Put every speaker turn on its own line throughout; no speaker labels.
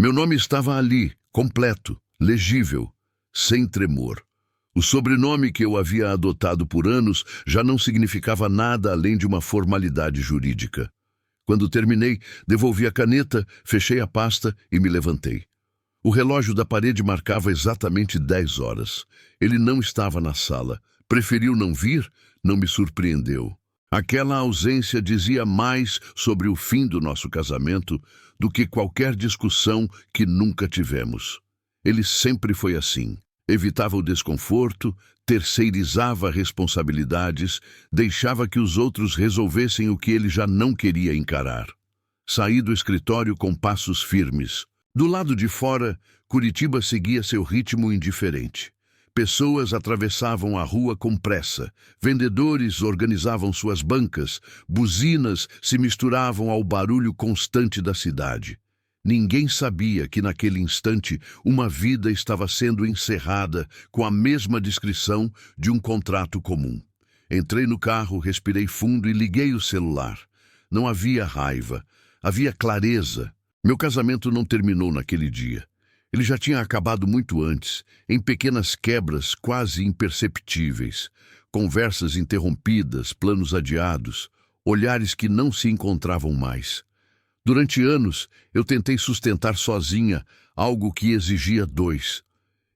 Meu nome estava ali, completo, legível, sem tremor. O sobrenome que eu havia adotado por anos já não significava nada além de uma formalidade jurídica. Quando terminei, devolvi a caneta, fechei a pasta e me levantei. O relógio da parede marcava exatamente 10 horas. Ele não estava na sala. Preferiu não vir? Não me surpreendeu. Aquela ausência dizia mais sobre o fim do nosso casamento do que qualquer discussão que nunca tivemos. Ele sempre foi assim. Evitava o desconforto, terceirizava responsabilidades, deixava que os outros resolvessem o que ele já não queria encarar. Saí do escritório com passos firmes. Do lado de fora, Curitiba seguia seu ritmo indiferente. Pessoas atravessavam a rua com pressa, vendedores organizavam suas bancas, buzinas se misturavam ao barulho constante da cidade. Ninguém sabia que naquele instante uma vida estava sendo encerrada com a mesma descrição de um contrato comum. Entrei no carro, respirei fundo e liguei o celular. Não havia raiva, havia clareza. Meu casamento não terminou naquele dia. Ele já tinha acabado muito antes, em pequenas quebras quase imperceptíveis, conversas interrompidas, planos adiados, olhares que não se encontravam mais. Durante anos, eu tentei sustentar sozinha algo que exigia dois.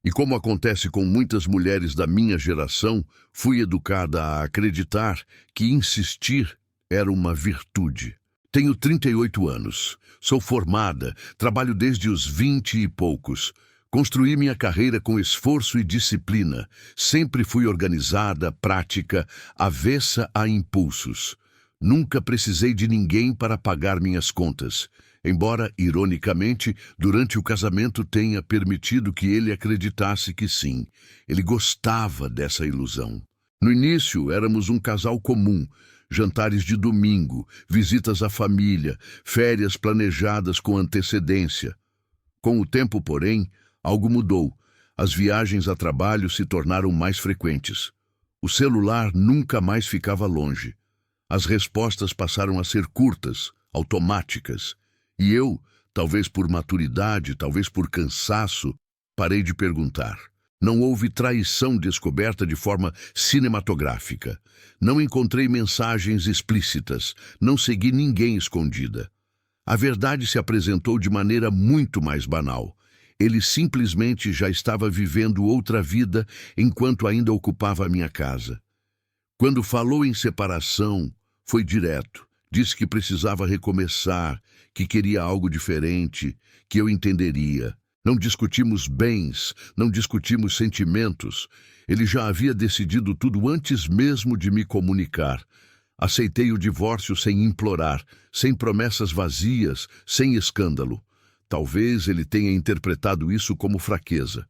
E como acontece com muitas mulheres da minha geração, fui educada a acreditar que insistir era uma virtude. Tenho 38 anos, sou formada, trabalho desde os 20 e poucos. Construí minha carreira com esforço e disciplina. Sempre fui organizada, prática, avessa a impulsos. Nunca precisei de ninguém para pagar minhas contas, embora, ironicamente, durante o casamento tenha permitido que ele acreditasse que sim. Ele gostava dessa ilusão. No início, éramos um casal comum. Jantares de domingo, visitas à família, férias planejadas com antecedência. Com o tempo, porém, algo mudou. As viagens a trabalho se tornaram mais frequentes. O celular nunca mais ficava longe. As respostas passaram a ser curtas, automáticas. E eu, talvez por maturidade, talvez por cansaço, parei de perguntar. Não houve traição descoberta de forma cinematográfica. Não encontrei mensagens explícitas. Não segui ninguém escondida. A verdade se apresentou de maneira muito mais banal. Ele simplesmente já estava vivendo outra vida enquanto ainda ocupava a minha casa. Quando falou em separação, foi direto. Disse que precisava recomeçar, que queria algo diferente, que eu entenderia. Não discutimos bens, não discutimos sentimentos. Ele já havia decidido tudo antes mesmo de me comunicar. Aceitei o divórcio sem implorar, sem promessas vazias, sem escândalo. Talvez ele tenha interpretado isso como fraqueza.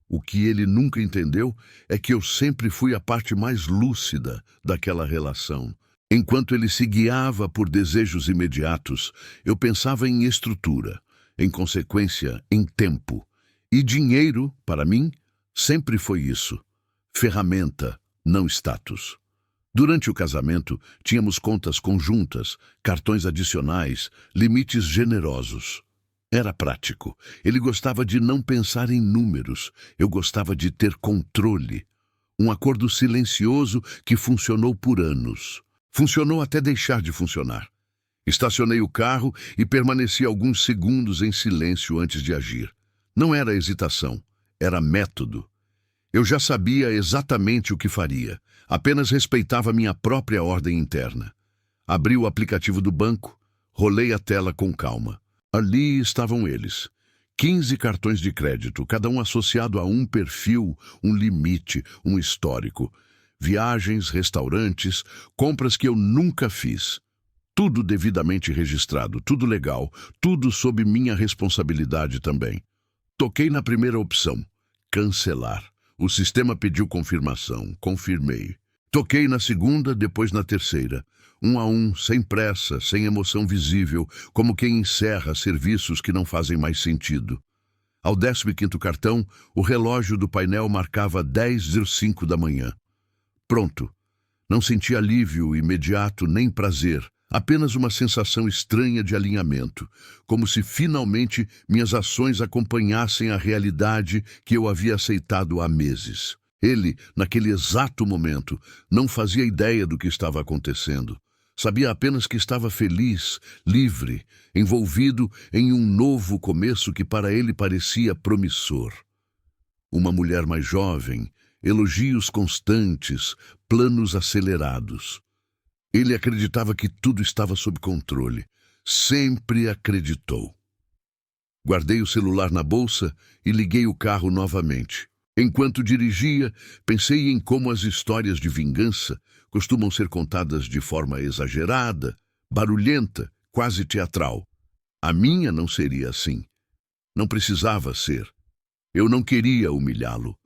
O que ele nunca entendeu é que eu sempre fui a parte mais lúcida daquela relação. Enquanto ele se guiava por desejos imediatos, eu pensava em estrutura. Em consequência, em tempo. E dinheiro, para mim, sempre foi isso. Ferramenta, não status. Durante o casamento, tínhamos contas conjuntas, cartões adicionais, limites generosos. Era prático. Ele gostava de não pensar em números. Eu gostava de ter controle. Um acordo silencioso que funcionou por anos. Funcionou até deixar de funcionar. Estacionei o carro e permaneci alguns segundos em silêncio antes de agir. Não era hesitação, era método. Eu já sabia exatamente o que faria, apenas respeitava minha própria ordem interna. Abri o aplicativo do banco, rolei a tela com calma. Ali estavam eles. 15 cartões de crédito, cada um associado a um perfil, um limite, um histórico. Viagens, restaurantes, compras que eu nunca fiz. Tudo devidamente registrado, tudo legal, tudo sob minha responsabilidade também. Toquei na primeira opção, cancelar. O sistema pediu confirmação, confirmei. Toquei na segunda, depois na terceira. Um a um, sem pressa, sem emoção visível, como quem encerra serviços que não fazem mais sentido. Ao 15º cartão, o relógio do painel marcava 10h05 da manhã. Pronto. Não senti alívio imediato nem prazer. Apenas uma sensação estranha de alinhamento, como se finalmente minhas ações acompanhassem a realidade que eu havia aceitado há meses. Ele, naquele exato momento, não fazia ideia do que estava acontecendo. Sabia apenas que estava feliz, livre, envolvido em um novo começo que para ele parecia promissor. Uma mulher mais jovem, elogios constantes, planos acelerados. Ele acreditava que tudo estava sob controle. Sempre acreditou. Guardei o celular na bolsa e liguei o carro novamente. Enquanto dirigia, pensei em como as histórias de vingança costumam ser contadas de forma exagerada, barulhenta, quase teatral. A minha não seria assim. Não precisava ser. Eu não queria humilhá-lo.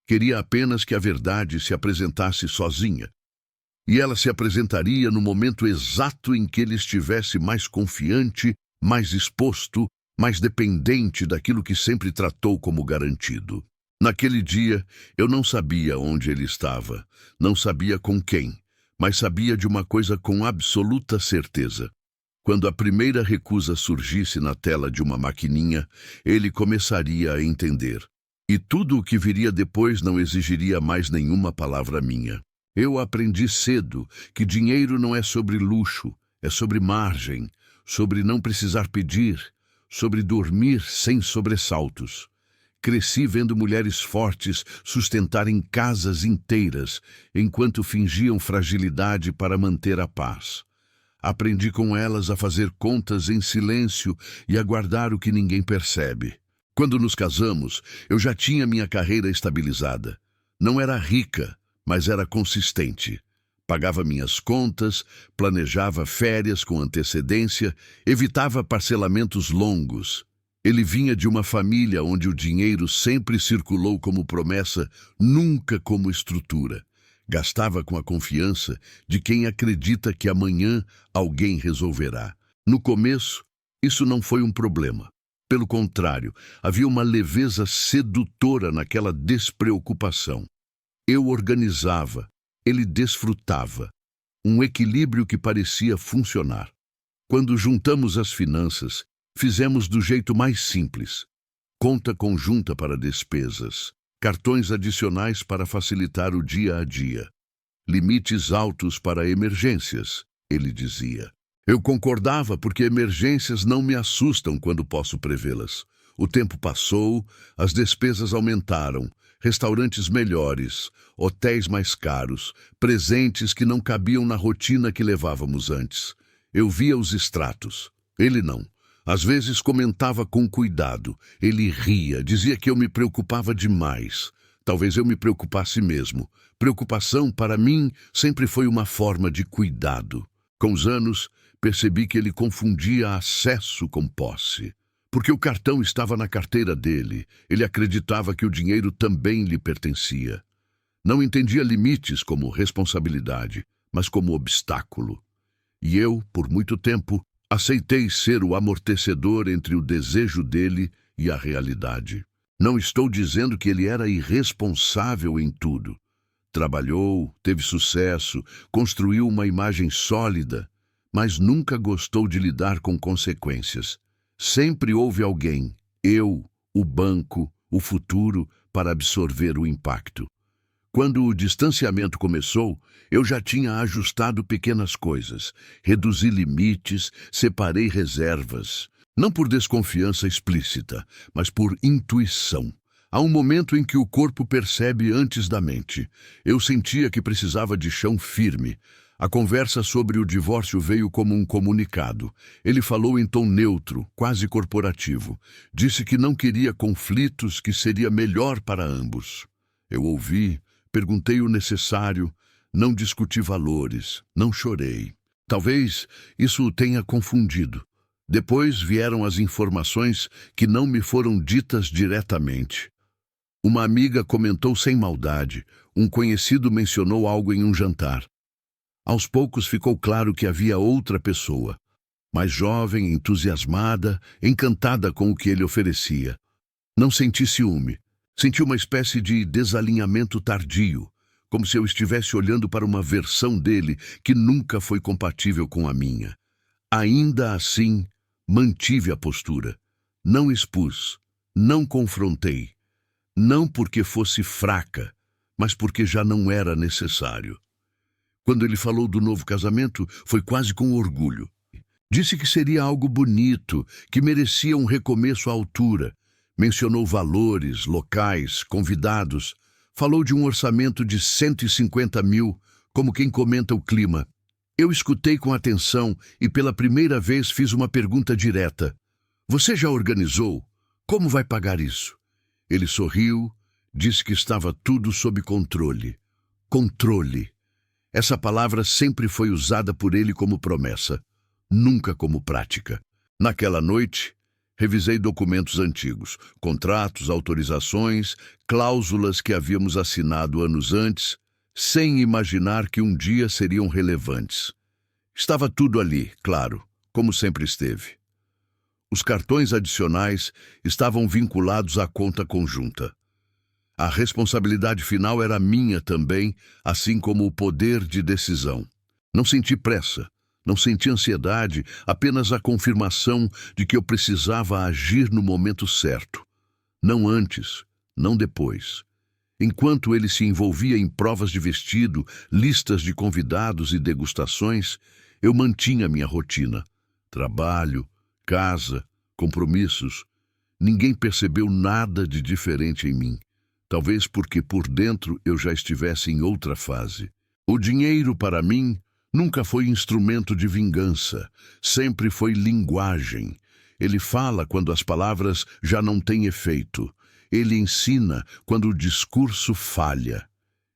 Queria apenas que a verdade se apresentasse sozinha. E ela se apresentaria no momento exato em que ele estivesse mais confiante, mais exposto, mais dependente daquilo que sempre tratou como garantido. Naquele dia, eu não sabia onde ele estava, não sabia com quem, mas sabia de uma coisa com absoluta certeza. Quando a primeira recusa surgisse na tela de uma maquininha, ele começaria a entender. E tudo o que viria depois não exigiria mais nenhuma palavra minha. Eu aprendi cedo que dinheiro não é sobre luxo, é sobre margem, sobre não precisar pedir, sobre dormir sem sobressaltos. Cresci vendo mulheres fortes sustentarem casas inteiras, enquanto fingiam fragilidade para manter a paz. Aprendi com elas a fazer contas em silêncio e a guardar o que ninguém percebe. Quando nos casamos, eu já tinha minha carreira estabilizada. Não era rica, mas era consistente. Pagava minhas contas, planejava férias com antecedência, evitava parcelamentos longos. Ele vinha de uma família onde o dinheiro sempre circulou como promessa, nunca como estrutura. Gastava com a confiança de quem acredita que amanhã alguém resolverá. No começo, isso não foi um problema. Pelo contrário, havia uma leveza sedutora naquela despreocupação. Eu organizava, ele desfrutava. Um equilíbrio que parecia funcionar. Quando juntamos as finanças, fizemos do jeito mais simples. Conta conjunta para despesas, cartões adicionais para facilitar o dia a dia, limites altos para emergências, ele dizia. Eu concordava porque emergências não me assustam quando posso prevê-las. O tempo passou, as despesas aumentaram, restaurantes melhores, hotéis mais caros, presentes que não cabiam na rotina que levávamos antes. Eu via os extratos. Ele não. Às vezes comentava com cuidado. Ele ria, dizia que eu me preocupava demais. Talvez eu me preocupasse mesmo. Preocupação, para mim, sempre foi uma forma de cuidado. Com os anos, percebi que ele confundia acesso com posse. Porque o cartão estava na carteira dele, ele acreditava que o dinheiro também lhe pertencia. Não entendia limites como responsabilidade, mas como obstáculo. E eu, por muito tempo, aceitei ser o amortecedor entre o desejo dele e a realidade. Não estou dizendo que ele era irresponsável em tudo. Trabalhou, teve sucesso, construiu uma imagem sólida, mas nunca gostou de lidar com consequências. Sempre houve alguém, eu, o banco, o futuro, para absorver o impacto. Quando o distanciamento começou, eu já tinha ajustado pequenas coisas, reduzi limites, separei reservas. Não por desconfiança explícita, mas por intuição. Há um momento em que o corpo percebe antes da mente. Eu sentia que precisava de chão firme. A conversa sobre o divórcio veio como um comunicado. Ele falou em tom neutro, quase corporativo. Disse que não queria conflitos, que seria melhor para ambos. Eu ouvi, perguntei o necessário, não discuti valores, não chorei. Talvez isso o tenha confundido. Depois vieram as informações que não me foram ditas diretamente. Uma amiga comentou sem maldade, um conhecido mencionou algo em um jantar. Aos poucos ficou claro que havia outra pessoa, mais jovem, entusiasmada, encantada com o que ele oferecia. Não senti ciúme, senti uma espécie de desalinhamento tardio, como se eu estivesse olhando para uma versão dele que nunca foi compatível com a minha. Ainda assim, mantive a postura. Não expus, não confrontei. Não porque fosse fraca, mas porque já não era necessário. Quando ele falou do novo casamento, foi quase com orgulho. Disse que seria algo bonito, que merecia um recomeço à altura. Mencionou valores, locais, convidados. Falou de um orçamento de 150 mil, como quem comenta o clima. Eu escutei com atenção e pela primeira vez fiz uma pergunta direta. Você já organizou? Como vai pagar isso? Ele sorriu, disse que estava tudo sob controle. Controle. Essa palavra sempre foi usada por ele como promessa, nunca como prática. Naquela noite, revisei documentos antigos, contratos, autorizações, cláusulas que havíamos assinado anos antes, sem imaginar que um dia seriam relevantes. Estava tudo ali, claro, como sempre esteve. Os cartões adicionais estavam vinculados à conta conjunta. A responsabilidade final era minha também, assim como o poder de decisão. Não senti pressa, não senti ansiedade, apenas a confirmação de que eu precisava agir no momento certo. Não antes, não depois. Enquanto ele se envolvia em provas de vestido, listas de convidados e degustações, eu mantinha minha rotina. Trabalho, casa, compromissos. Ninguém percebeu nada de diferente em mim. Talvez porque por dentro eu já estivesse em outra fase. O dinheiro, para mim, nunca foi instrumento de vingança. Sempre foi linguagem. Ele fala quando as palavras já não têm efeito. Ele ensina quando o discurso falha.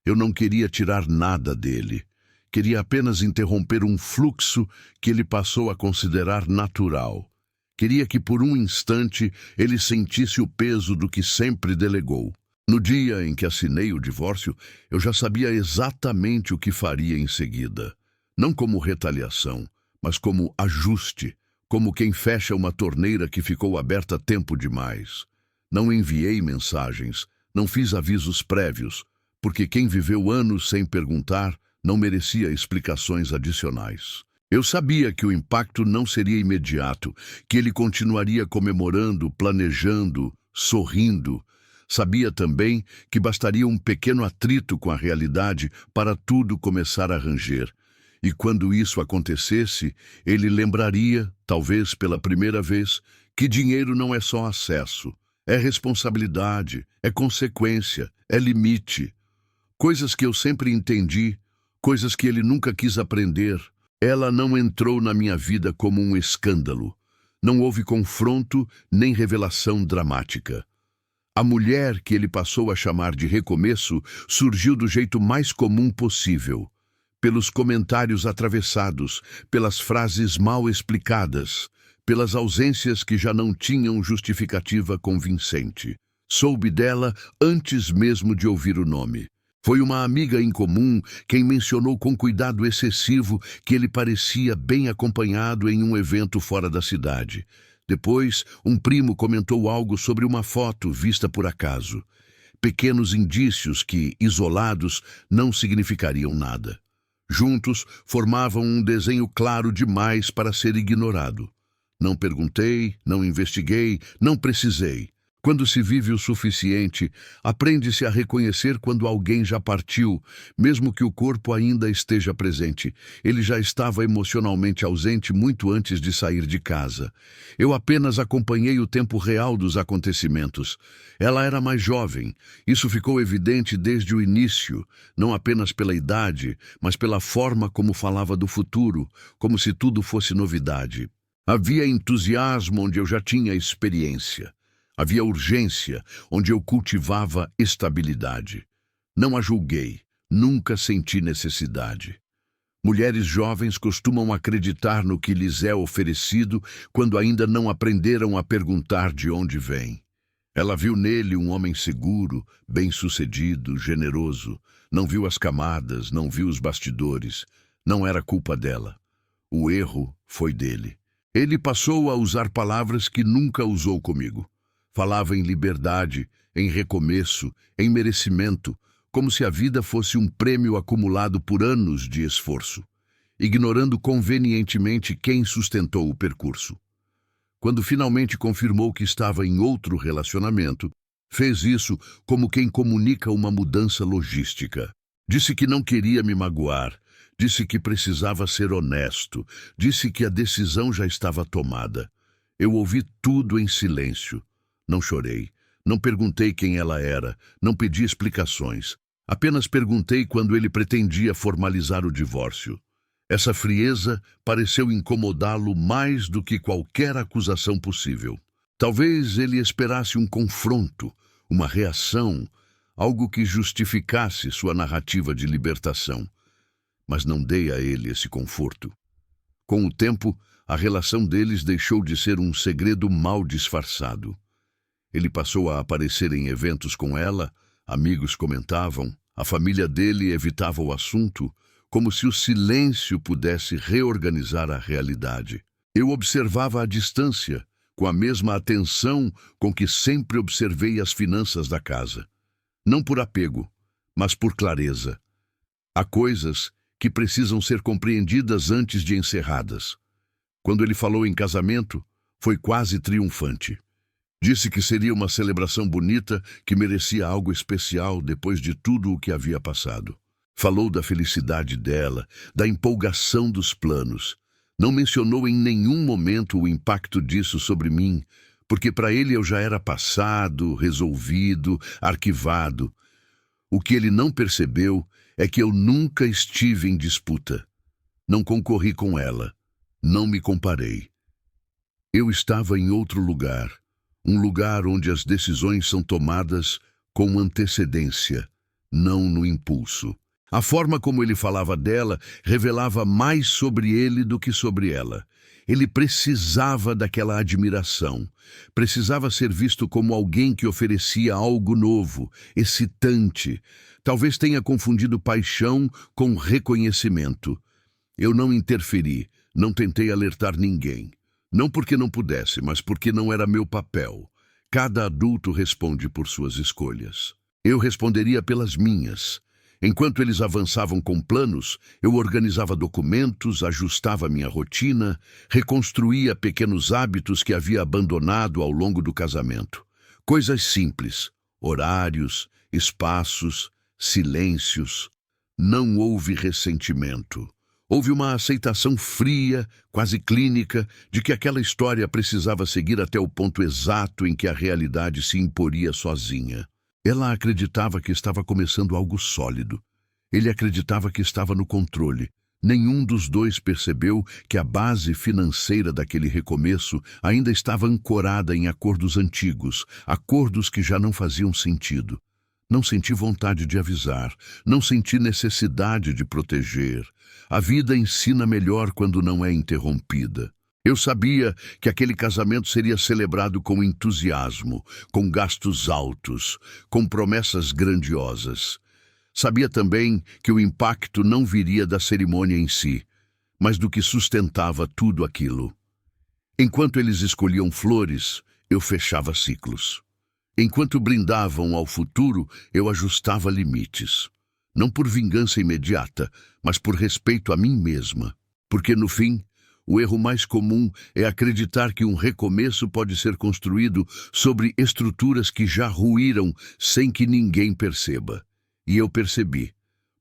Eu não queria tirar nada dele. Queria apenas interromper um fluxo que ele passou a considerar natural. Queria que por um instante ele sentisse o peso do que sempre delegou. No dia em que assinei o divórcio, eu já sabia exatamente o que faria em seguida. Não como retaliação, mas como ajuste, como quem fecha uma torneira que ficou aberta tempo demais. Não enviei mensagens, não fiz avisos prévios, porque quem viveu anos sem perguntar não merecia explicações adicionais. Eu sabia que o impacto não seria imediato, que ele continuaria comemorando, planejando, sorrindo. Sabia também que bastaria um pequeno atrito com a realidade para tudo começar a ranger. E quando isso acontecesse, ele lembraria, talvez pela primeira vez, que dinheiro não é só acesso, é responsabilidade, é consequência, é limite. Coisas que eu sempre entendi, coisas que ele nunca quis aprender. Ela não entrou na minha vida como um escândalo. Não houve confronto nem revelação dramática. A mulher que ele passou a chamar de recomeço surgiu do jeito mais comum possível. Pelos comentários atravessados, pelas frases mal explicadas, pelas ausências que já não tinham justificativa convincente. Soube dela antes mesmo de ouvir o nome. Foi uma amiga em comum quem mencionou com cuidado excessivo que ele parecia bem acompanhado em um evento fora da cidade. Depois, um primo comentou algo sobre uma foto vista por acaso. Pequenos indícios que, isolados, não significariam nada. Juntos, formavam um desenho claro demais para ser ignorado. Não perguntei, não investiguei, não precisei. Quando se vive o suficiente, aprende-se a reconhecer quando alguém já partiu, mesmo que o corpo ainda esteja presente. Ele já estava emocionalmente ausente muito antes de sair de casa. Eu apenas acompanhei o tempo real dos acontecimentos. Ela era mais jovem. Isso ficou evidente desde o início, não apenas pela idade, mas pela forma como falava do futuro, como se tudo fosse novidade. Havia entusiasmo onde eu já tinha experiência. Havia urgência, onde eu cultivava estabilidade. Não a julguei, nunca senti necessidade. Mulheres jovens costumam acreditar no que lhes é oferecido quando ainda não aprenderam a perguntar de onde vem. Ela viu nele um homem seguro, bem-sucedido, generoso. Não viu as camadas, não viu os bastidores. Não era culpa dela. O erro foi dele. Ele passou a usar palavras que nunca usou comigo. Falava em liberdade, em recomeço, em merecimento, como se a vida fosse um prêmio acumulado por anos de esforço, ignorando convenientemente quem sustentou o percurso. Quando finalmente confirmou que estava em outro relacionamento, fez isso como quem comunica uma mudança logística. Disse que não queria me magoar, disse que precisava ser honesto, disse que a decisão já estava tomada. Eu ouvi tudo em silêncio. Não chorei, não perguntei quem ela era, não pedi explicações. Apenas perguntei quando ele pretendia formalizar o divórcio. Essa frieza pareceu incomodá-lo mais do que qualquer acusação possível. Talvez ele esperasse um confronto, uma reação, algo que justificasse sua narrativa de libertação. Mas não dei a ele esse conforto. Com o tempo, a relação deles deixou de ser um segredo mal disfarçado. Ele passou a aparecer em eventos com ela, amigos comentavam, a família dele evitava o assunto, como se o silêncio pudesse reorganizar a realidade. Eu observava à distância, com a mesma atenção com que sempre observei as finanças da casa. Não por apego, mas por clareza. Há coisas que precisam ser compreendidas antes de encerradas. Quando ele falou em casamento, foi quase triunfante. Disse que seria uma celebração bonita, que merecia algo especial depois de tudo o que havia passado. Falou da felicidade dela, da empolgação dos planos. Não mencionou em nenhum momento o impacto disso sobre mim, porque para ele eu já era passado, resolvido, arquivado. O que ele não percebeu é que eu nunca estive em disputa. Não concorri com ela. Não me comparei. Eu estava em outro lugar, um lugar onde as decisões são tomadas com antecedência, não no impulso. A forma como ele falava dela revelava mais sobre ele do que sobre ela. Ele precisava daquela admiração. Precisava ser visto como alguém que oferecia algo novo, excitante. Talvez tenha confundido paixão com reconhecimento. Eu não interferi, não tentei alertar ninguém. Não porque não pudesse, mas porque não era meu papel. Cada adulto responde por suas escolhas. Eu responderia pelas minhas. Enquanto eles avançavam com planos, eu organizava documentos, ajustava minha rotina, reconstruía pequenos hábitos que havia abandonado ao longo do casamento. Coisas simples, horários, espaços, silêncios. Não houve ressentimento. Houve uma aceitação fria, quase clínica, de que aquela história precisava seguir até o ponto exato em que a realidade se imporia sozinha. Ela acreditava que estava começando algo sólido. Ele acreditava que estava no controle. Nenhum dos dois percebeu que a base financeira daquele recomeço ainda estava ancorada em acordos antigos, acordos que já não faziam sentido. Não senti vontade de avisar, não senti necessidade de proteger. A vida ensina melhor quando não é interrompida. Eu sabia que aquele casamento seria celebrado com entusiasmo, com gastos altos, com promessas grandiosas. Sabia também que o impacto não viria da cerimônia em si, mas do que sustentava tudo aquilo. Enquanto eles escolhiam flores, eu fechava ciclos. Enquanto brindavam ao futuro, eu ajustava limites. Não por vingança imediata, mas por respeito a mim mesma. Porque, no fim, o erro mais comum é acreditar que um recomeço pode ser construído sobre estruturas que já ruíram sem que ninguém perceba. E eu percebi,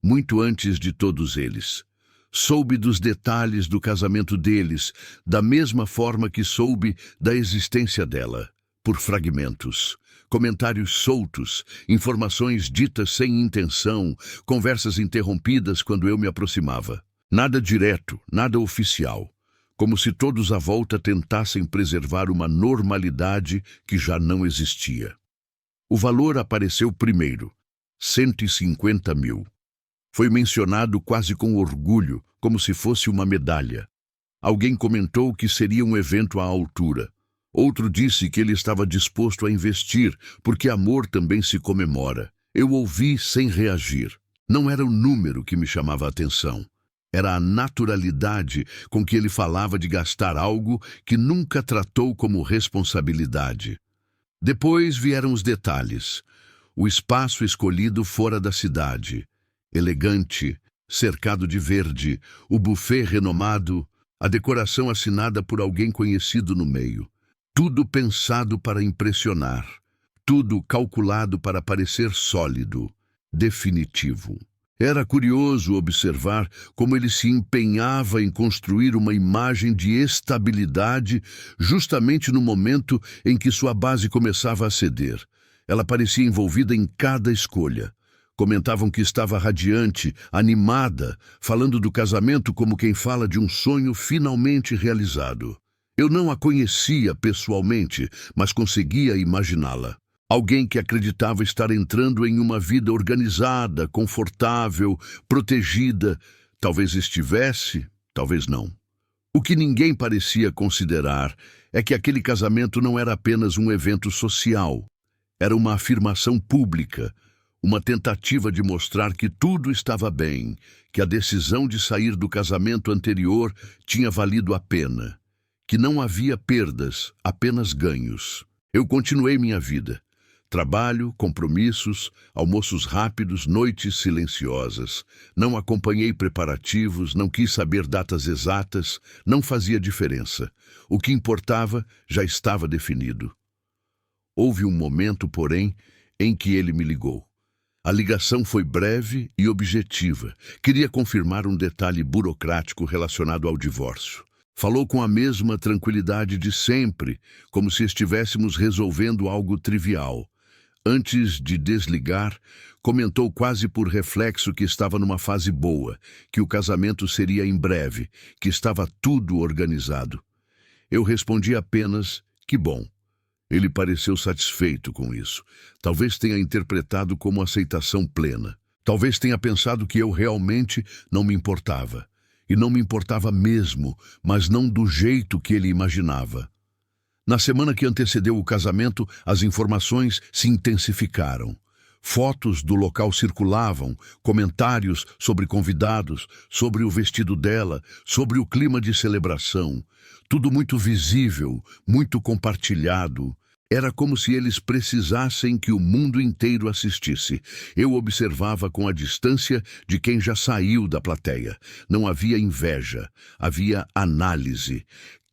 muito antes de todos eles. Soube dos detalhes do casamento deles, da mesma forma que soube da existência dela, por fragmentos. Comentários soltos, informações ditas sem intenção, conversas interrompidas quando eu me aproximava. Nada direto, nada oficial. Como se todos à volta tentassem preservar uma normalidade que já não existia. O valor apareceu primeiro, 150 mil. Foi mencionado quase com orgulho, como se fosse uma medalha. Alguém comentou que seria um evento à altura. Outro disse que ele estava disposto a investir, porque amor também se comemora. Eu ouvi sem reagir. Não era o número que me chamava a atenção. Era a naturalidade com que ele falava de gastar algo que nunca tratou como responsabilidade. Depois vieram os detalhes. O espaço escolhido fora da cidade, elegante, cercado de verde, o buffet renomado, a decoração assinada por alguém conhecido no meio. Tudo pensado para impressionar, tudo calculado para parecer sólido, definitivo. Era curioso observar como ele se empenhava em construir uma imagem de estabilidade justamente no momento em que sua base começava a ceder. Ela parecia envolvida em cada escolha. Comentavam que estava radiante, animada, falando do casamento como quem fala de um sonho finalmente realizado. Eu não a conhecia pessoalmente, mas conseguia imaginá-la. Alguém que acreditava estar entrando em uma vida organizada, confortável, protegida. Talvez estivesse, talvez não. O que ninguém parecia considerar é que aquele casamento não era apenas um evento social. Era uma afirmação pública, uma tentativa de mostrar que tudo estava bem, que a decisão de sair do casamento anterior tinha valido a pena, que não havia perdas, apenas ganhos. Eu continuei minha vida. Trabalho, compromissos, almoços rápidos, noites silenciosas. Não acompanhei preparativos, não quis saber datas exatas, não fazia diferença. O que importava já estava definido. Houve um momento, porém, em que ele me ligou. A ligação foi breve e objetiva. Queria confirmar um detalhe burocrático relacionado ao divórcio. Falou com a mesma tranquilidade de sempre, como se estivéssemos resolvendo algo trivial. Antes de desligar, comentou quase por reflexo que estava numa fase boa, que o casamento seria em breve, que estava tudo organizado. Eu respondi apenas, que bom. Ele pareceu satisfeito com isso. Talvez tenha interpretado como aceitação plena. Talvez tenha pensado que eu realmente não me importava. E não me importava mesmo, mas não do jeito que ele imaginava. Na semana que antecedeu o casamento, as informações se intensificaram. Fotos do local circulavam, comentários sobre convidados, sobre o vestido dela, sobre o clima de celebração. Tudo muito visível, muito compartilhado. Era como se eles precisassem que o mundo inteiro assistisse. Eu observava com a distância de quem já saiu da plateia. Não havia inveja, havia análise.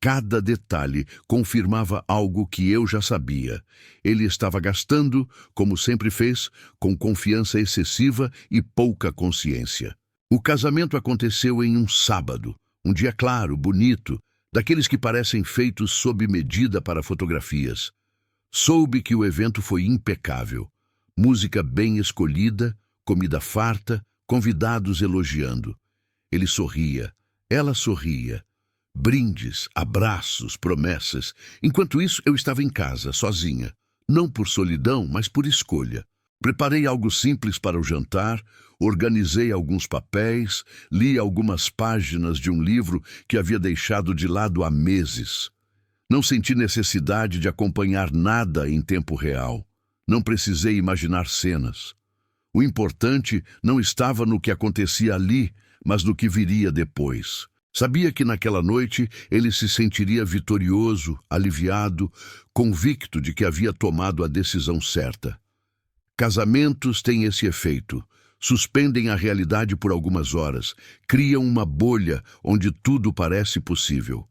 Cada detalhe confirmava algo que eu já sabia. Ele estava gastando, como sempre fez, com confiança excessiva e pouca consciência. O casamento aconteceu em um sábado, um dia claro, bonito, daqueles que parecem feitos sob medida para fotografias. Soube que o evento foi impecável. Música bem escolhida, comida farta, convidados elogiando. Ele sorria, ela sorria. Brindes, abraços, promessas. Enquanto isso, eu estava em casa, sozinha. Não por solidão, mas por escolha. Preparei algo simples para o jantar, organizei alguns papéis, li algumas páginas de um livro que havia deixado de lado há meses. Não senti necessidade de acompanhar nada em tempo real. Não precisei imaginar cenas. O importante não estava no que acontecia ali, mas no que viria depois. Sabia que naquela noite ele se sentiria vitorioso, aliviado, convicto de que havia tomado a decisão certa. Casamentos têm esse efeito. Suspendem a realidade por algumas horas, criam uma bolha onde tudo parece possível.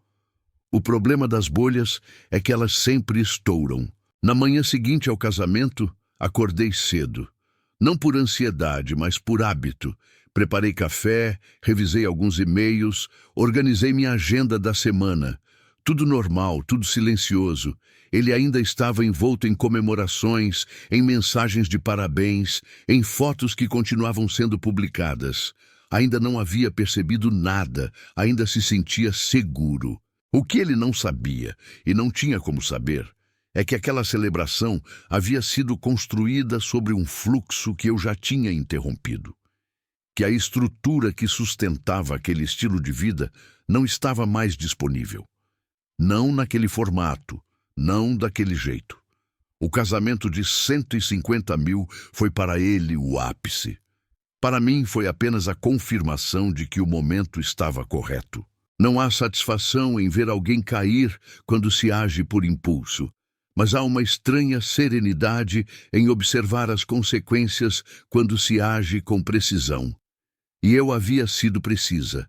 O problema das bolhas é que elas sempre estouram. Na manhã seguinte ao casamento, acordei cedo. Não por ansiedade, mas por hábito. Preparei café, revisei alguns e-mails, organizei minha agenda da semana. Tudo normal, tudo silencioso. Ele ainda estava envolto em comemorações, em mensagens de parabéns, em fotos que continuavam sendo publicadas. Ainda não havia percebido nada, ainda se sentia seguro. O que ele não sabia, e não tinha como saber, é que aquela celebração havia sido construída sobre um fluxo que eu já tinha interrompido. Que a estrutura que sustentava aquele estilo de vida não estava mais disponível. Não naquele formato, não daquele jeito. O casamento de 150 mil foi para ele o ápice. Para mim foi apenas a confirmação de que o momento estava correto. Não há satisfação em ver alguém cair quando se age por impulso. mas há uma estranha serenidade em observar as consequências quando se age com precisão. E eu havia sido precisa.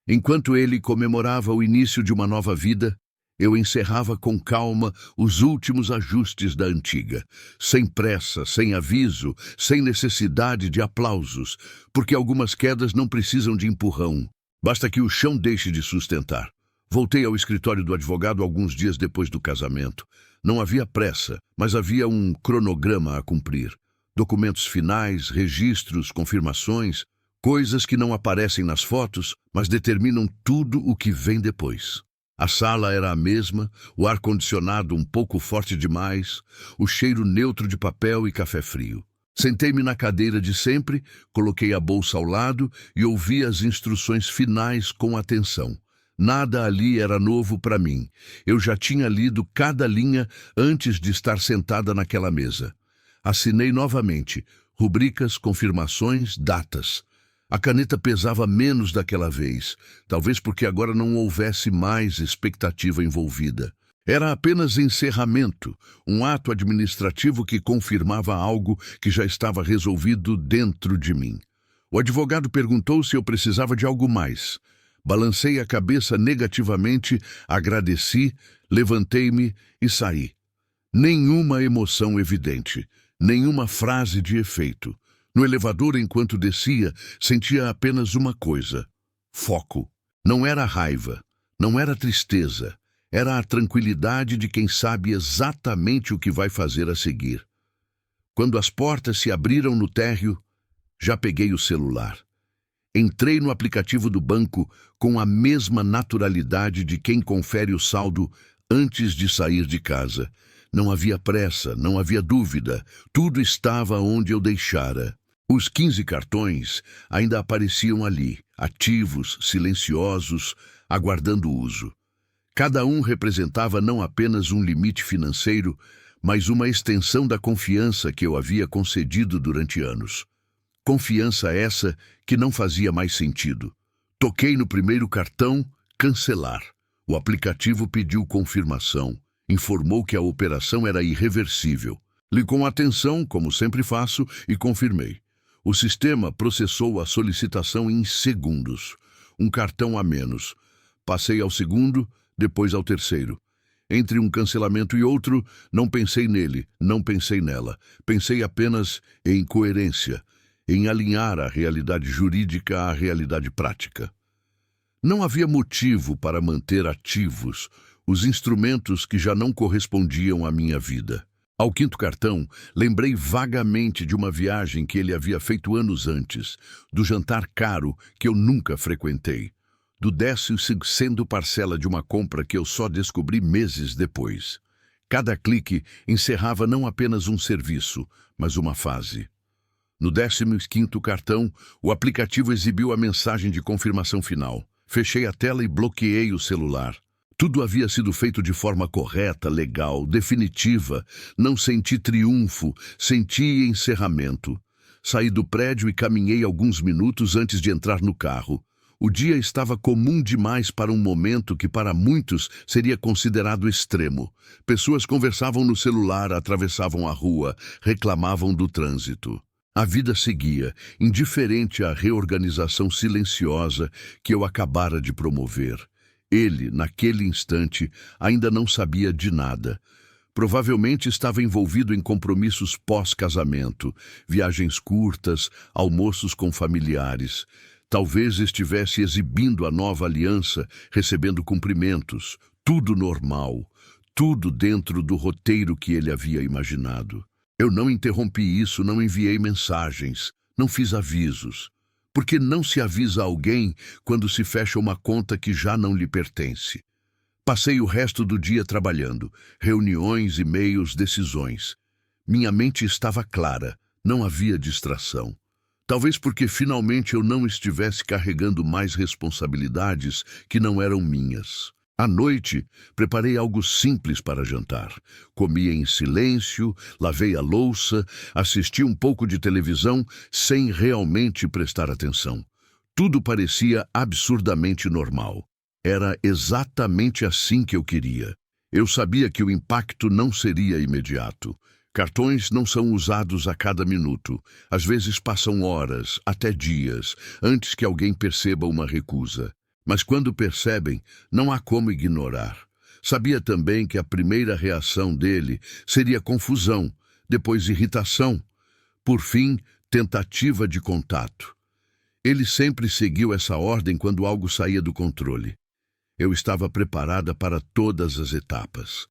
Enquanto ele comemorava o início de uma nova vida, eu encerrava com calma os últimos ajustes da antiga, sem pressa, sem aviso, sem necessidade de aplausos, porque algumas quedas não precisam de empurrão, basta que o chão deixe de sustentar. Voltei ao escritório do advogado alguns dias depois do casamento. Não havia pressa, mas havia um cronograma a cumprir. Documentos finais, registros, confirmações, coisas que não aparecem nas fotos, mas determinam tudo o que vem depois. A sala era a mesma, o ar-condicionado um pouco forte demais, o cheiro neutro de papel e café frio. Sentei-me na cadeira de sempre, coloquei a bolsa ao lado e ouvi as instruções finais com atenção. Nada ali era novo para mim. Eu já tinha lido cada linha antes de estar sentada naquela mesa. Assinei novamente, rubricas, confirmações, datas. A caneta pesava menos daquela vez, talvez porque agora não houvesse mais expectativa envolvida. Era apenas encerramento, um ato administrativo que confirmava algo que já estava resolvido dentro de mim. O advogado perguntou se eu precisava de algo mais. Balancei a cabeça negativamente, agradeci, levantei-me e saí. Nenhuma emoção evidente, nenhuma frase de efeito. No elevador, enquanto descia, sentia apenas uma coisa: foco. Não era raiva, não era tristeza, era a tranquilidade de quem sabe exatamente o que vai fazer a seguir. Quando as portas se abriram no térreo, já peguei o celular. Entrei no aplicativo do banco com a mesma naturalidade de quem confere o saldo antes de sair de casa. Não havia pressa, não havia dúvida, tudo estava onde eu deixara. Os 15 cartões ainda apareciam ali, ativos, silenciosos, aguardando uso. Cada um representava não apenas um limite financeiro, mas uma extensão da confiança que eu havia concedido durante anos. Confiança essa que não fazia mais sentido. Toquei no primeiro cartão, cancelar. O aplicativo pediu confirmação, informou que a operação era irreversível. Li com atenção, como sempre faço, e confirmei. O sistema processou a solicitação em segundos. Um cartão a menos. Passei ao segundo, depois ao terceiro. Entre um cancelamento e outro, não pensei nele, não pensei nela. Pensei apenas em coerência, em alinhar a realidade jurídica à realidade prática. Não havia motivo para manter ativos os instrumentos que já não correspondiam à minha vida. Ao quinto cartão, lembrei vagamente de uma viagem que ele havia feito anos antes, do jantar caro que eu nunca frequentei, do 10º sendo parcela de uma compra que eu só descobri meses depois. Cada clique encerrava não apenas um serviço, mas uma fase. No 15º cartão, o aplicativo exibiu a mensagem de confirmação final. Fechei a tela e bloqueei o celular. Tudo havia sido feito de forma correta, legal, definitiva. Não senti triunfo, senti encerramento. Saí do prédio e caminhei alguns minutos antes de entrar no carro. O dia estava comum demais para um momento que para muitos seria considerado extremo. Pessoas conversavam no celular, atravessavam a rua, reclamavam do trânsito. A vida seguia, indiferente à reorganização silenciosa que eu acabara de promover. Ele, naquele instante, ainda não sabia de nada. Provavelmente estava envolvido em compromissos pós-casamento, viagens curtas, almoços com familiares. Talvez estivesse exibindo a nova aliança, recebendo cumprimentos. Tudo normal, tudo dentro do roteiro que ele havia imaginado. Eu não interrompi isso, não enviei mensagens, não fiz avisos. Porque não se avisa alguém quando se fecha uma conta que já não lhe pertence. Passei o resto do dia trabalhando, reuniões, e-mails, decisões. Minha mente estava clara, não havia distração. Talvez porque finalmente eu não estivesse carregando mais responsabilidades que não eram minhas. À noite, preparei algo simples para jantar. Comi em silêncio, lavei a louça, assisti um pouco de televisão sem realmente prestar atenção. Tudo parecia absurdamente normal. Era exatamente assim que eu queria. Eu sabia que o impacto não seria imediato. Cartões não são usados a cada minuto. Às vezes passam horas, até dias, antes que alguém perceba uma recusa. Mas quando percebem, não há como ignorar. Sabia também que a primeira reação dele seria confusão, depois irritação, por fim, tentativa de contato. Ele sempre seguiu essa ordem quando algo saía do controle. Eu estava preparada para todas as etapas.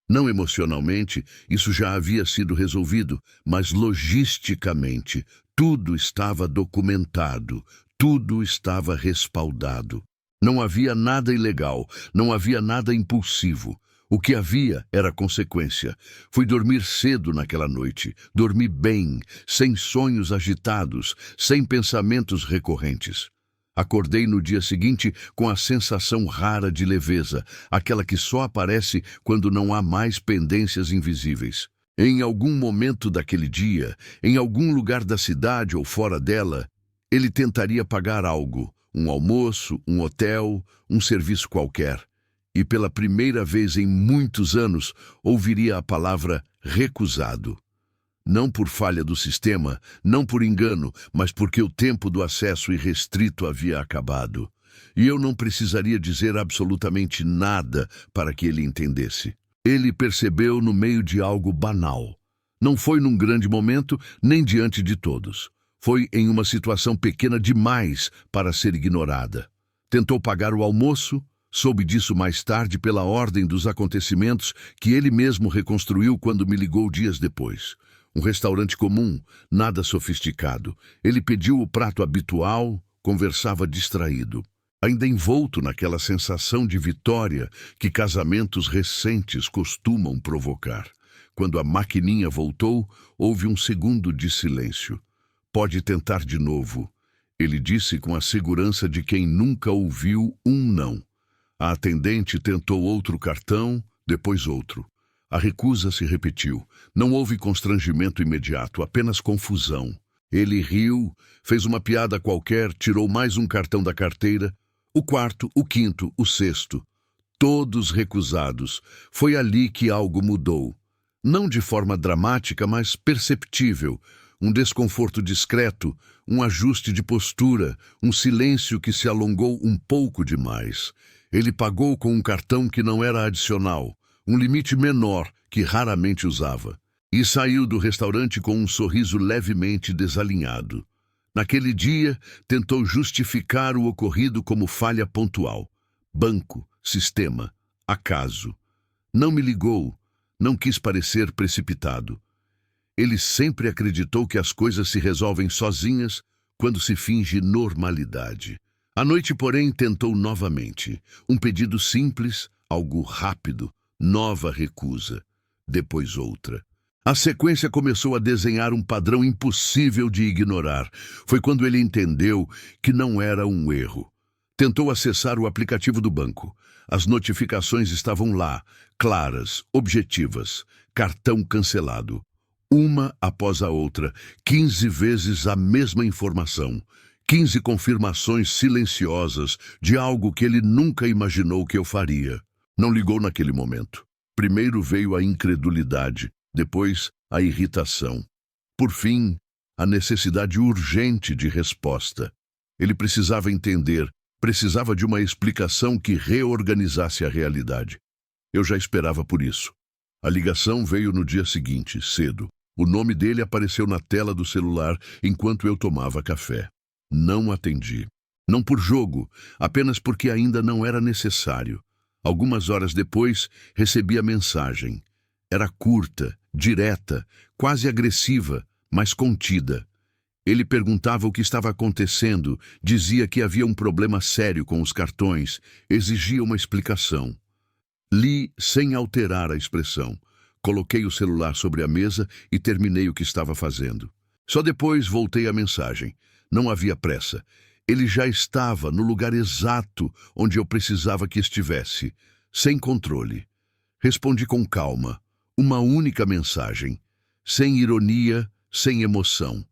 Não emocionalmente, isso já havia sido resolvido, mas logisticamente, tudo estava documentado, tudo estava respaldado. Não havia nada ilegal, não havia nada impulsivo. O que havia era consequência. Fui dormir cedo naquela noite, dormi bem, sem sonhos agitados, sem pensamentos recorrentes. Acordei no dia seguinte com a sensação rara de leveza, aquela que só aparece quando não há mais pendências invisíveis. Em algum momento daquele dia, em algum lugar da cidade ou fora dela, ele tentaria pagar algo, um almoço, um hotel, um serviço qualquer. E pela primeira vez em muitos anos, ouviria a palavra recusado. Não por falha do sistema, não por engano, mas porque o tempo do acesso irrestrito havia acabado. E eu não precisaria dizer absolutamente nada para que ele entendesse. Ele percebeu no meio de algo banal. Não foi num grande momento, nem diante de todos. Foi em uma situação pequena demais para ser ignorada. Tentou pagar o almoço, soube disso mais tarde pela ordem dos acontecimentos que ele mesmo reconstruiu quando me ligou dias depois. Um restaurante comum, nada sofisticado. Ele pediu o prato habitual, conversava distraído, ainda envolto naquela sensação de vitória que casamentos recentes costumam provocar. Quando a maquininha voltou, houve um segundo de silêncio. Pode tentar de novo, ele disse com a segurança de quem nunca ouviu um não. A atendente tentou outro cartão, depois outro. A recusa se repetiu. Não houve constrangimento imediato, apenas confusão. Ele riu, fez uma piada qualquer, tirou mais um cartão da carteira. O quarto, o quinto, o sexto. Todos recusados. Foi ali que algo mudou. Não de forma dramática, mas perceptível. Um desconforto discreto, um ajuste de postura, um silêncio que se alongou um pouco demais. Ele pagou com um cartão que não era adicional, um limite menor que raramente usava, e saiu do restaurante com um sorriso levemente desalinhado. Naquele dia, tentou justificar o ocorrido como falha pontual. Banco, sistema, acaso. Não me ligou, não quis parecer precipitado. Ele sempre acreditou que as coisas se resolvem sozinhas quando se finge normalidade. À noite, porém, tentou novamente. Um pedido simples, algo rápido, nova recusa. Depois outra. A sequência começou a desenhar um padrão impossível de ignorar. Foi quando ele entendeu que não era um erro. Tentou acessar o aplicativo do banco. As notificações estavam lá, claras, objetivas. Cartão cancelado. Uma após a outra, 15 vezes a mesma informação. 15 confirmações silenciosas de algo que ele nunca imaginou que eu faria. Não ligou naquele momento. Primeiro veio a incredulidade, depois a irritação. Por fim, a necessidade urgente de resposta. Ele precisava entender, precisava de uma explicação que reorganizasse a realidade. Eu já esperava por isso. A ligação veio no dia seguinte, cedo. O nome dele apareceu na tela do celular enquanto eu tomava café. Não atendi. Não por jogo, apenas porque ainda não era necessário. Algumas horas depois, recebi a mensagem. Era curta, direta, quase agressiva, mas contida. Ele perguntava o que estava acontecendo, dizia que havia um problema sério com os cartões, exigia uma explicação. Li sem alterar a expressão. Coloquei o celular sobre a mesa e terminei o que estava fazendo. Só depois voltei à mensagem. Não havia pressa. Ele já estava no lugar exato onde eu precisava que estivesse, sem controle. Respondi com calma, uma única mensagem, sem ironia, sem emoção.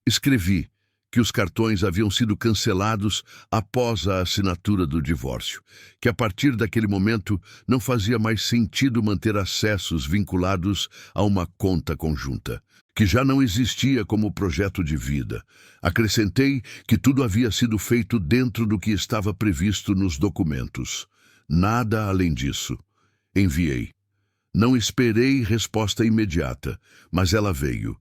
Escrevi: que os cartões haviam sido cancelados após a assinatura do divórcio, que a partir daquele momento não fazia mais sentido manter acessos vinculados a uma conta conjunta, que já não existia como projeto de vida. Acrescentei que tudo havia sido feito dentro do que estava previsto nos documentos. Nada além disso. Enviei. Não esperei resposta imediata, mas ela veio.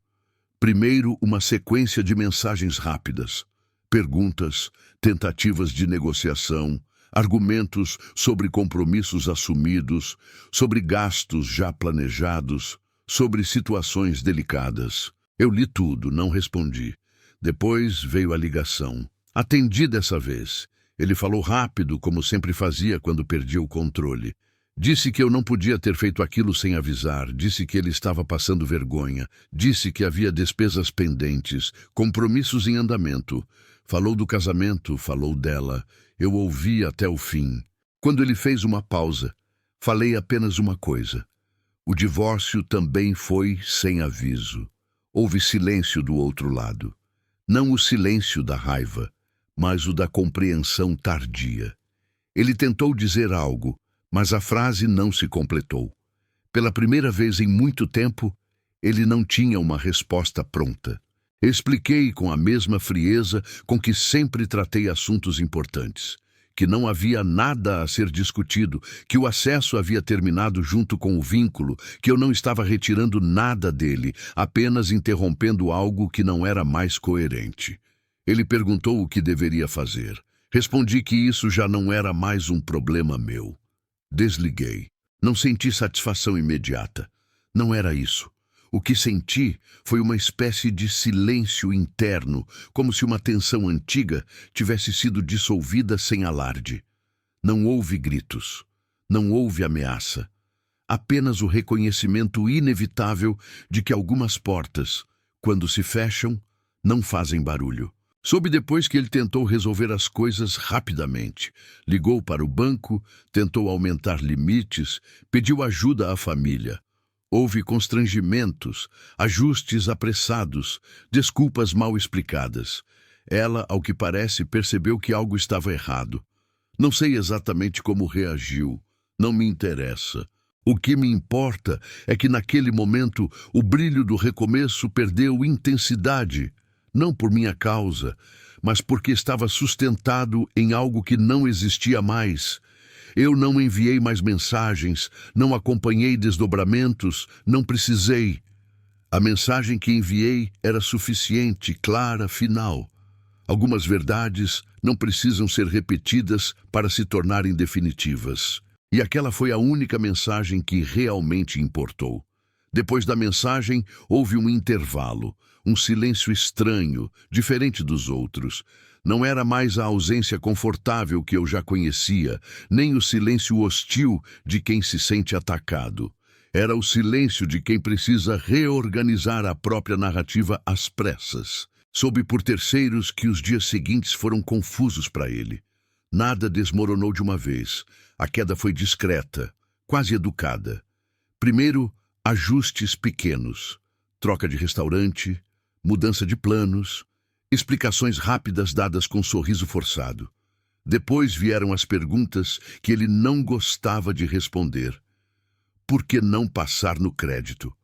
Primeiro, uma sequência de mensagens rápidas, perguntas, tentativas de negociação, argumentos sobre compromissos assumidos, sobre gastos já planejados, sobre situações delicadas. Eu li tudo, não respondi. Depois veio a ligação. Atendi dessa vez. Ele falou rápido, como sempre fazia quando perdia o controle. Disse que eu não podia ter feito aquilo sem avisar, disse que ele estava passando vergonha, disse que havia despesas pendentes, compromissos em andamento. Falou do casamento, falou dela. Eu ouvi até o fim. Quando ele fez uma pausa, falei apenas uma coisa. O divórcio também foi sem aviso. Houve silêncio do outro lado. Não o silêncio da raiva, mas o da compreensão tardia. Ele tentou dizer algo, mas a frase não se completou. Pela primeira vez em muito tempo, ele não tinha uma resposta pronta. Expliquei com a mesma frieza com que sempre tratei assuntos importantes, que não havia nada a ser discutido, que o acesso havia terminado junto com o vínculo, que eu não estava retirando nada dele, apenas interrompendo algo que não era mais coerente. Ele perguntou o que deveria fazer. Respondi que isso já não era mais um problema meu. Desliguei. Não senti satisfação imediata. Não era isso. O que senti foi uma espécie de silêncio interno, como se uma tensão antiga tivesse sido dissolvida sem alarde. Não houve gritos. Não houve ameaça. Apenas o reconhecimento inevitável de que algumas portas, quando se fecham, não fazem barulho. Soube depois que ele tentou resolver as coisas rapidamente. Ligou para o banco, tentou aumentar limites, pediu ajuda à família. Houve constrangimentos, ajustes apressados, desculpas mal explicadas. Ela, ao que parece, percebeu que algo estava errado. Não sei exatamente como reagiu. Não me interessa. O que me importa é que naquele momento o brilho do recomeço perdeu intensidade. Não por minha causa, mas porque estava sustentado em algo que não existia mais. Eu não enviei mais mensagens, não acompanhei desdobramentos, não precisei. A mensagem que enviei era suficiente, clara, final. Algumas verdades não precisam ser repetidas para se tornarem definitivas. E aquela foi a única mensagem que realmente importou. Depois da mensagem, houve um intervalo, um silêncio estranho, diferente dos outros. Não era mais a ausência confortável que eu já conhecia, nem o silêncio hostil de quem se sente atacado. Era o silêncio de quem precisa reorganizar a própria narrativa às pressas. Soube por terceiros que os dias seguintes foram confusos para ele. Nada desmoronou de uma vez. A queda foi discreta, quase educada. Primeiro, ajustes pequenos, troca de restaurante, mudança de planos, explicações rápidas dadas com sorriso forçado. Depois vieram as perguntas que ele não gostava de responder. Por que não passar no crédito?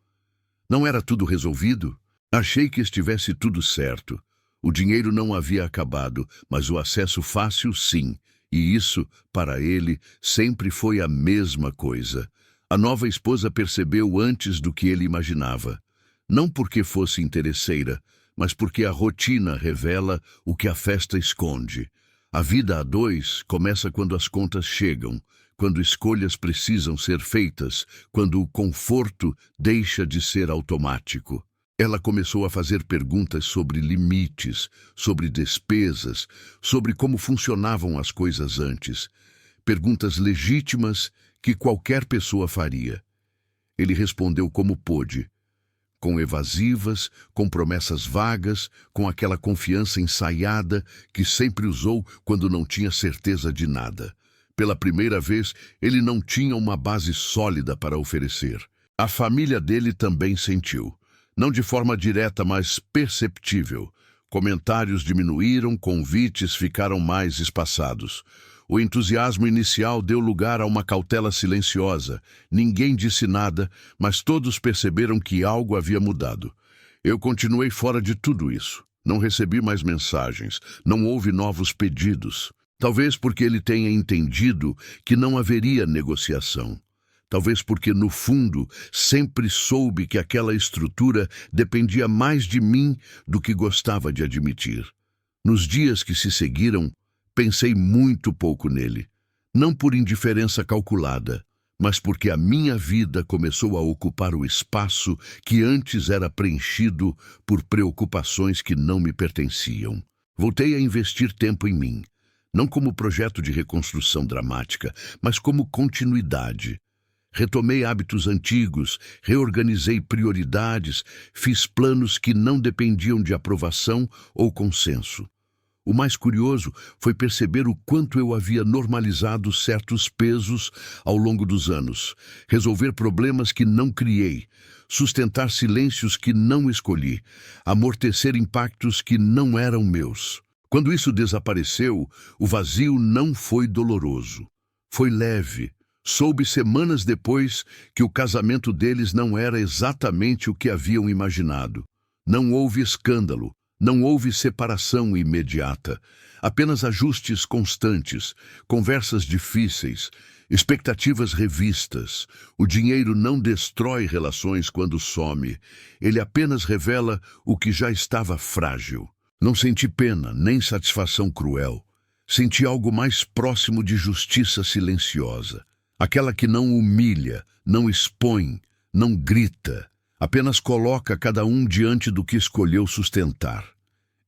Não era tudo resolvido? Achei que estivesse tudo certo. O dinheiro não havia acabado, mas o acesso fácil sim, e isso, para ele, sempre foi a mesma coisa. A nova esposa percebeu antes do que ele imaginava. Não porque fosse interesseira, mas porque a rotina revela o que a festa esconde. A vida a dois começa quando as contas chegam, quando escolhas precisam ser feitas, quando o conforto deixa de ser automático. Ela começou a fazer perguntas sobre limites, sobre despesas, sobre como funcionavam as coisas antes. Perguntas legítimas que qualquer pessoa faria. Ele respondeu como pôde, com evasivas, com promessas vagas, com aquela confiança ensaiada que sempre usou quando não tinha certeza de nada. Pela primeira vez, ele não tinha uma base sólida para oferecer. A família dele também sentiu. Não de forma direta, mas perceptível. Comentários diminuíram, convites ficaram mais espaçados. O entusiasmo inicial deu lugar a uma cautela silenciosa. Ninguém disse nada, mas todos perceberam que algo havia mudado. Eu continuei fora de tudo isso. Não recebi mais mensagens, não houve novos pedidos. Talvez porque ele tenha entendido que não haveria negociação. Talvez porque, no fundo, sempre soube que aquela estrutura dependia mais de mim do que gostava de admitir. Nos dias que se seguiram, pensei muito pouco nele. Não por indiferença calculada, mas porque a minha vida começou a ocupar o espaço que antes era preenchido por preocupações que não me pertenciam. Voltei a investir tempo em mim, não como projeto de reconstrução dramática, mas como continuidade. Retomei hábitos antigos, reorganizei prioridades, fiz planos que não dependiam de aprovação ou consenso. O mais curioso foi perceber o quanto eu havia normalizado certos pesos ao longo dos anos, resolver problemas que não criei, sustentar silêncios que não escolhi, amortecer impactos que não eram meus. Quando isso desapareceu, o vazio não foi doloroso, foi leve. Soube semanas depois que o casamento deles não era exatamente o que haviam imaginado. Não houve escândalo, não houve separação imediata, apenas ajustes constantes, conversas difíceis, expectativas revistas. O dinheiro não destrói relações quando some, ele apenas revela o que já estava frágil. Não senti pena, nem satisfação cruel. Senti algo mais próximo de justiça silenciosa. Aquela que não humilha, não expõe, não grita, apenas coloca cada um diante do que escolheu sustentar.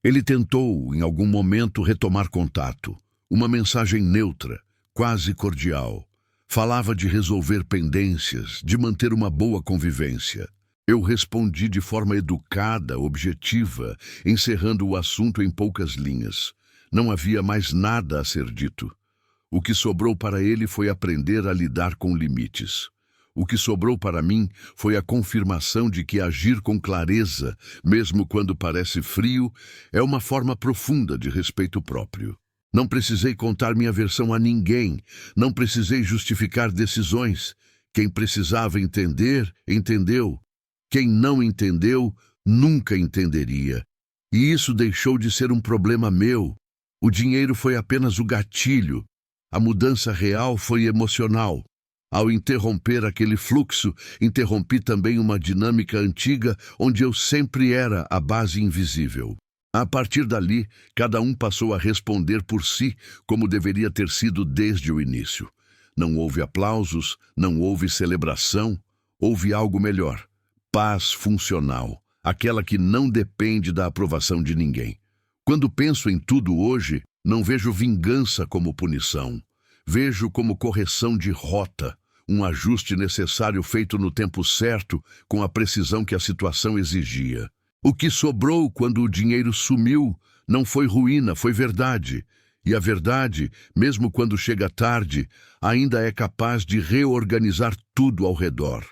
Ele tentou, em algum momento, retomar contato. Uma mensagem neutra, quase cordial. Falava de resolver pendências, de manter uma boa convivência. Eu respondi de forma educada, objetiva, encerrando o assunto em poucas linhas. Não havia mais nada a ser dito. O que sobrou para ele foi aprender a lidar com limites. O que sobrou para mim foi a confirmação de que agir com clareza, mesmo quando parece frio, é uma forma profunda de respeito próprio. Não precisei contar minha versão a ninguém, não precisei justificar decisões. Quem precisava entender, entendeu. Quem não entendeu, nunca entenderia. E isso deixou de ser um problema meu. O dinheiro foi apenas o gatilho. A mudança real foi emocional. Ao interromper aquele fluxo, interrompi também uma dinâmica antiga onde eu sempre era a base invisível. A partir dali, cada um passou a responder por si como deveria ter sido desde o início. Não houve aplausos, não houve celebração, houve algo melhor. Paz funcional, aquela que não depende da aprovação de ninguém. Quando penso em tudo hoje, não vejo vingança como punição. Vejo como correção de rota, um ajuste necessário feito no tempo certo, com a precisão que a situação exigia. O que sobrou quando o dinheiro sumiu não foi ruína, foi verdade. E a verdade, mesmo quando chega tarde, ainda é capaz de reorganizar tudo ao redor.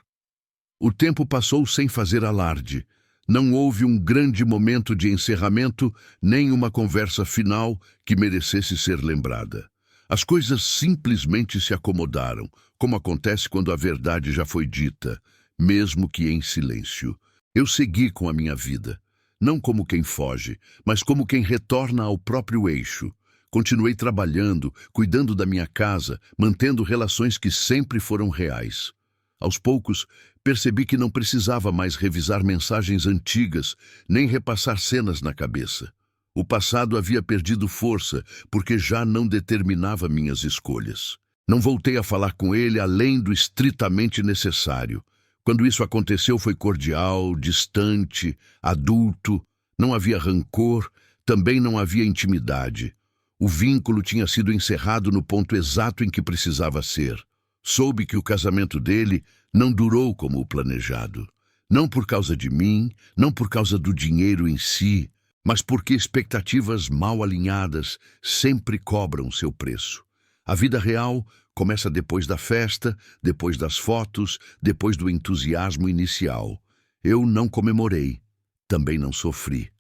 O tempo passou sem fazer alarde. Não houve um grande momento de encerramento, nem uma conversa final que merecesse ser lembrada. As coisas simplesmente se acomodaram, como acontece quando a verdade já foi dita, mesmo que em silêncio. Eu segui com a minha vida, não como quem foge, mas como quem retorna ao próprio eixo. Continuei trabalhando, cuidando da minha casa, mantendo relações que sempre foram reais. Aos poucos, percebi que não precisava mais revisar mensagens antigas, nem repassar cenas na cabeça. O passado havia perdido força, porque já não determinava minhas escolhas. Não voltei a falar com ele além do estritamente necessário. Quando isso aconteceu, foi cordial, distante, adulto. Não havia rancor, também não havia intimidade. O vínculo tinha sido encerrado no ponto exato em que precisava ser. Soube que o casamento dele não durou como o planejado. Não por causa de mim, não por causa do dinheiro em si, mas porque expectativas mal alinhadas sempre cobram seu preço. A vida real começa depois da festa, depois das fotos, depois do entusiasmo inicial. Eu não comemorei, também não sofri.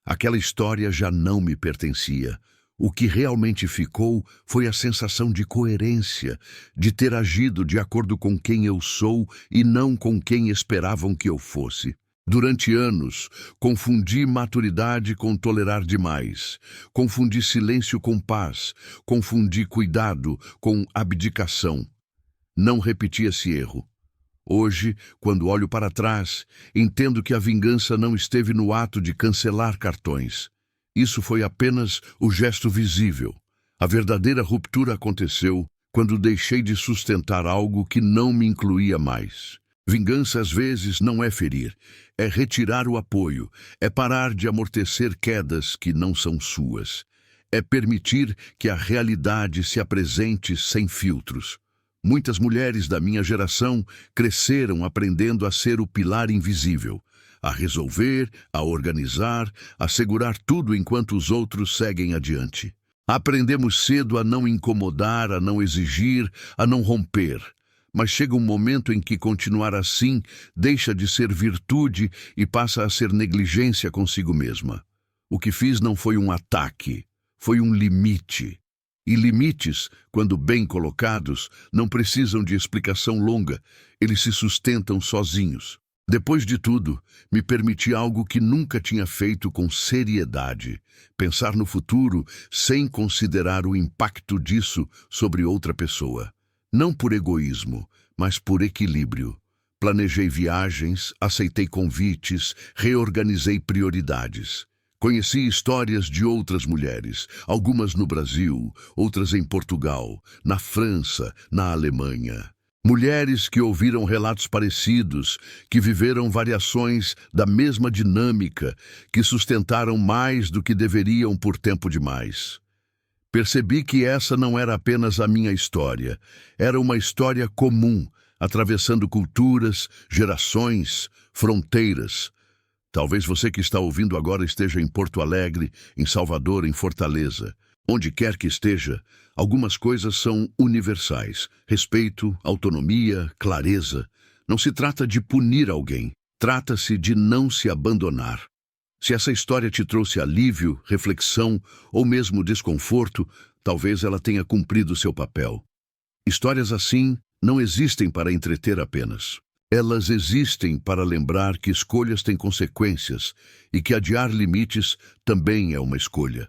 Aquela história já não me pertencia. O que realmente ficou foi a sensação de coerência, de ter agido de acordo com quem eu sou e não com quem esperavam que eu fosse. Durante anos, confundi maturidade com tolerar demais. Confundi silêncio com paz. Confundi cuidado com abdicação. Não repeti esse erro. Hoje, quando olho para trás, entendo que a vingança não esteve no ato de cancelar cartões. Isso foi apenas o gesto visível. A verdadeira ruptura aconteceu quando deixei de sustentar algo que não me incluía mais. Vingança às vezes não é ferir, é retirar o apoio, é parar de amortecer quedas que não são suas. É permitir que a realidade se apresente sem filtros. Muitas mulheres da minha geração cresceram aprendendo a ser o pilar invisível, a resolver, a organizar, a segurar tudo enquanto os outros seguem adiante. Aprendemos cedo a não incomodar, a não exigir, a não romper. Mas chega um momento em que continuar assim deixa de ser virtude e passa a ser negligência consigo mesma. O que fiz não foi um ataque, foi um limite. E limites, quando bem colocados, não precisam de explicação longa, eles se sustentam sozinhos. Depois de tudo, me permiti algo que nunca tinha feito com seriedade, pensar no futuro sem considerar o impacto disso sobre outra pessoa. Não por egoísmo, mas por equilíbrio. Planejei viagens, aceitei convites, reorganizei prioridades. Conheci histórias de outras mulheres, algumas no Brasil, outras em Portugal, na França, na Alemanha. Mulheres que ouviram relatos parecidos, que viveram variações da mesma dinâmica, que sustentaram mais do que deveriam por tempo demais. Percebi que essa não era apenas a minha história, era uma história comum, atravessando culturas, gerações, fronteiras. Talvez você que está ouvindo agora esteja em Porto Alegre, em Salvador, em Fortaleza. Onde quer que esteja, algumas coisas são universais. Respeito, autonomia, clareza. Não se trata de punir alguém, trata-se de não se abandonar. Se essa história te trouxe alívio, reflexão ou mesmo desconforto, talvez ela tenha cumprido seu papel. Histórias assim não existem para entreter apenas. Elas existem para lembrar que escolhas têm consequências e que adiar limites também é uma escolha.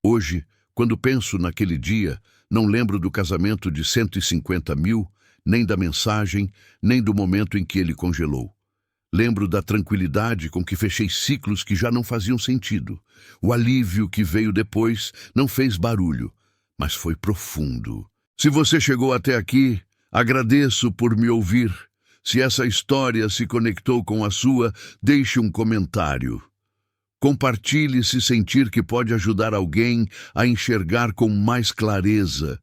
Hoje, quando penso naquele dia, não lembro do casamento de 150 mil, nem da mensagem, nem do momento em que ele congelou. Lembro da tranquilidade com que fechei ciclos que já não faziam sentido. O alívio que veio depois não fez barulho, mas foi profundo. Se você chegou até aqui, agradeço por me ouvir. Se essa história se conectou com a sua, deixe um comentário. Compartilhe se sentir que pode ajudar alguém a enxergar com mais clareza.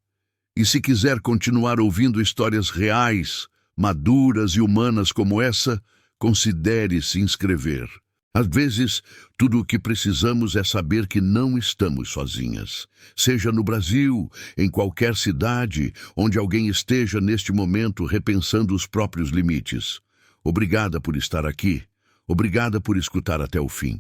E se quiser continuar ouvindo histórias reais, maduras e humanas como essa, considere se inscrever. Às vezes, tudo o que precisamos é saber que não estamos sozinhas. Seja no Brasil, em qualquer cidade, onde alguém esteja neste momento repensando os próprios limites. Obrigada por estar aqui. Obrigada por escutar até o fim.